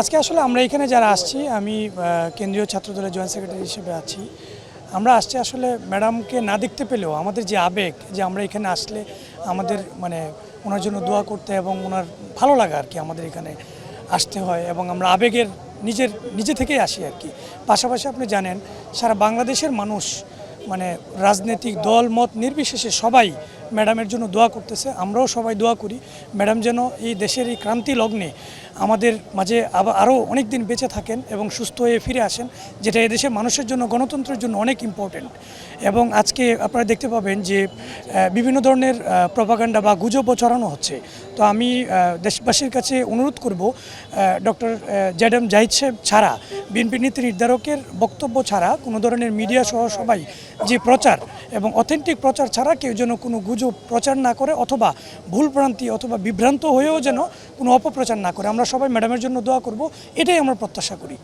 আজকে আসলে আমরা এখানে যারা আসছি, আমি কেন্দ্রীয় ছাত্রদলের জয়েন্ট সেক্রেটারি হিসেবে আছি। আমরা আসছি আসলে ম্যাডামকে না দেখতে পেলেও আমাদের যে আবেগ, যে আমরা এখানে আসলে আমাদের মানে ওনার জন্য দোয়া করতে এবং ওনার ভালো লাগা আর কি, আমাদের এখানে আসতে হয় এবং আমরা আবেগের নিজে থেকেই আসি আর কি। পাশাপাশি আপনি জানেন সারা বাংলাদেশের মানুষ মানে রাজনৈতিক দল মত নির্বিশেষে সবাই ম্যাডামের জন্য দোয়া করতেছে। আমরাও সবাই দোয়া করি ম্যাডাম যেন এই দেশের এই ক্রান্তি লগ্নে আমাদের মাঝে আরও অনেক দিন বেঁচে থাকেন এবং সুস্থ হয়ে ফিরে আসেন, যেটা এদেশের মানুষের জন্য, গণতন্ত্রের জন্য অনেক ইম্পর্টেন্ট। এবং আজকে আপনারা দেখতে পাবেন যে বিভিন্ন ধরনের প্রপাগান্ডা বা গুজবও ছড়ানো হচ্ছে। তো আমি দেশবাসীর কাছে অনুরোধ করব, ডক্টর জেডএম জাহিদ সাহেব ছাড়া, বিএনপি নীতি নির্ধারকের বক্তব্য ছাড়া, কোনো ধরনের মিডিয়া সহ সবাই যে প্রচার এবং অথেন্টিক প্রচার ছাড়া কেউ যেন কোনো গুজব প্রচার না করে, অথবা ভুলভ্রান্তি অথবা বিভ্রান্ত হয়েও যেন কোনো অপপ্রচার না করে। আমরা সবাই ম্যাডামের জন্য দোয়া করব, এটাই আমরা প্রত্যাশা করি।